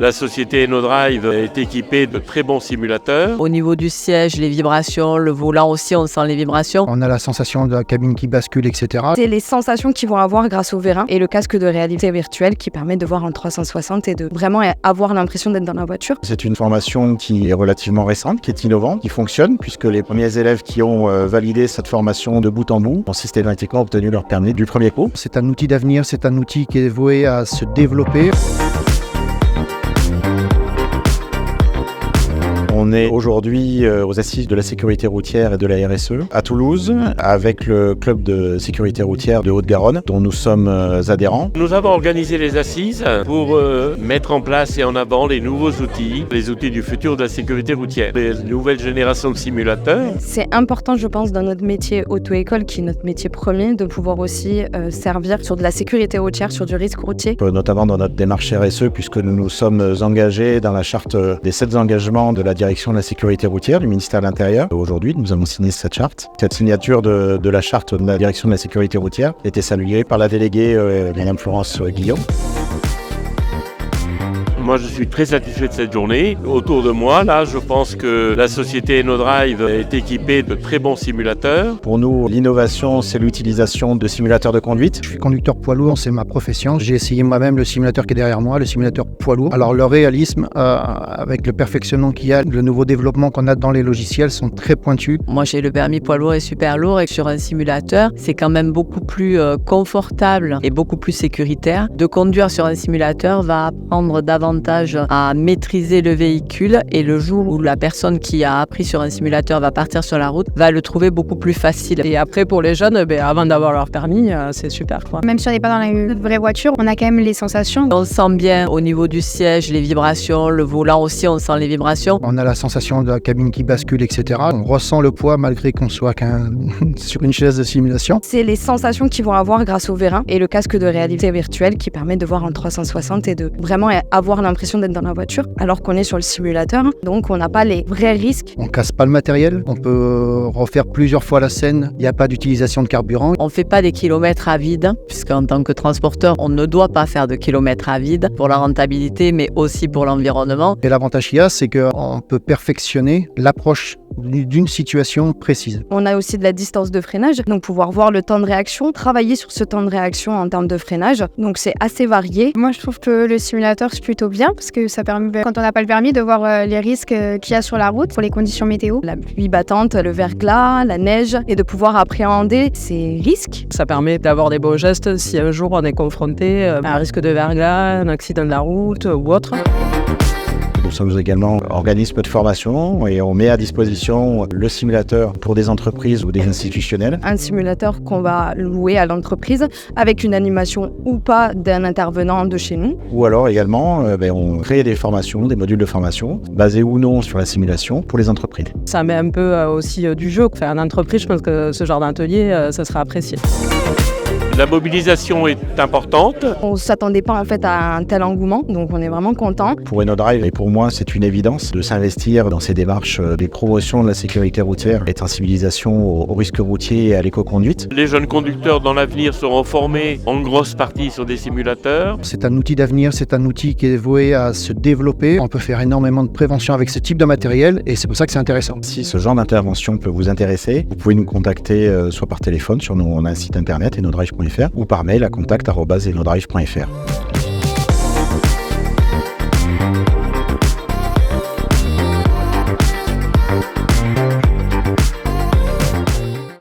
La société EnnoDrive est équipée de très bons simulateurs. Au niveau du siège, les vibrations, le volant aussi, on sent les vibrations. On a la sensation de la cabine qui bascule, etc. C'est les sensations qu'ils vont avoir grâce au vérin et le casque de réalité virtuelle qui permet de voir en 360 et de vraiment avoir l'impression d'être dans la voiture. C'est une formation qui est relativement récente, qui est innovante, qui fonctionne, puisque les premiers élèves qui ont validé cette formation de bout en bout ont systématiquement obtenu leur permis du premier coup. C'est un outil d'avenir, c'est un outil qui est voué à se développer. On est aujourd'hui aux assises de la sécurité routière et de la RSE à Toulouse avec le club de sécurité routière de Haute-Garonne dont nous sommes adhérents. Nous avons organisé les assises pour mettre en place et en avant les nouveaux outils, les outils du futur de la sécurité routière, les nouvelles générations de simulateurs. C'est important, je pense, dans notre métier auto-école, qui est notre métier premier, de pouvoir aussi servir sur de la sécurité routière, sur du risque routier. Notamment dans notre démarche RSE, puisque nous nous sommes engagés dans la charte des 7 engagements de la direction de la sécurité routière du ministère de l'Intérieur. Aujourd'hui, nous avons signé cette charte. Cette signature de la charte de la direction de la sécurité routière était saluée par la déléguée Mme Florence Guillaume. Moi, je suis très satisfait de cette journée. Autour de moi, là, je pense que la société EnnoDrive est équipée de très bons simulateurs. Pour nous, l'innovation, c'est l'utilisation de simulateurs de conduite. Je suis conducteur poids lourd, c'est ma profession. J'ai essayé moi-même le simulateur qui est derrière moi, le simulateur poids lourd. Alors le réalisme, avec le perfectionnement qu'il y a, le nouveau développement qu'on a dans les logiciels sont très pointus. Moi, j'ai le permis poids lourd et super lourd et sur un simulateur, c'est quand même beaucoup plus confortable et beaucoup plus sécuritaire. De conduire sur un simulateur va apprendre davantage à maîtriser le véhicule et le jour où la personne qui a appris sur un simulateur va partir sur la route va le trouver beaucoup plus facile. Et après pour les jeunes, avant d'avoir leur permis, c'est super quoi. Même si on n'est pas dans une vraie voiture, on a quand même les sensations. On sent bien au niveau du siège, les vibrations, le volant aussi, on sent les vibrations. On a la sensation de la cabine qui bascule, etc. On ressent le poids malgré qu'on soit sur une chaise de simulation. C'est les sensations qu'ils vont avoir grâce au vérin et le casque de réalité virtuelle qui permet de voir en 360 et de vraiment avoir l'impression d'être dans la voiture alors qu'on est sur le simulateur. Donc on n'a pas les vrais risques. On casse pas le matériel, on peut refaire plusieurs fois la scène, il n'y a pas d'utilisation de carburant. On ne fait pas des kilomètres à vide, puisqu'en tant que transporteur, on ne doit pas faire de kilomètres à vide pour la rentabilité, mais aussi pour l'environnement. Et l'avantage qu'il y a, c'est qu'on peut perfectionner l'approche d'une situation précise. On a aussi de la distance de freinage, donc pouvoir voir le temps de réaction, travailler sur ce temps de réaction en termes de freinage. Donc c'est assez varié. Moi, je trouve que le simulateur, c'est plutôt bien parce que ça permet, quand on n'a pas le permis, de voir les risques qu'il y a sur la route pour les conditions météo. La pluie battante, le verglas, la neige, et de pouvoir appréhender ces risques. Ça permet d'avoir des beaux gestes si un jour on est confronté à un risque de verglas, un accident de la route ou autre. Nous sommes également organisme de formation et on met à disposition le simulateur pour des entreprises ou des institutionnels. Un simulateur qu'on va louer à l'entreprise avec une animation ou pas d'un intervenant de chez nous. Ou alors également, on crée des formations, des modules de formation basés ou non sur la simulation pour les entreprises. Ça met un peu aussi du jeu. En entreprise, je pense que ce genre d'atelier, ça sera apprécié. La mobilisation est importante. On ne s'attendait pas en fait à un tel engouement, donc on est vraiment content. Pour EnnoDrive et pour moi, c'est une évidence de s'investir dans ces démarches des promotions de la sécurité routière et de sensibilisation aux risques routiers et à l'éco-conduite. Les jeunes conducteurs dans l'avenir seront formés en grosse partie sur des simulateurs. C'est un outil d'avenir, c'est un outil qui est voué à se développer. On peut faire énormément de prévention avec ce type de matériel et c'est pour ça que c'est intéressant. Si ce genre d'intervention peut vous intéresser, vous pouvez nous contacter soit par téléphone sur on a un site internet ennodrive.fr ou par mail à contact@ennodrive.fr.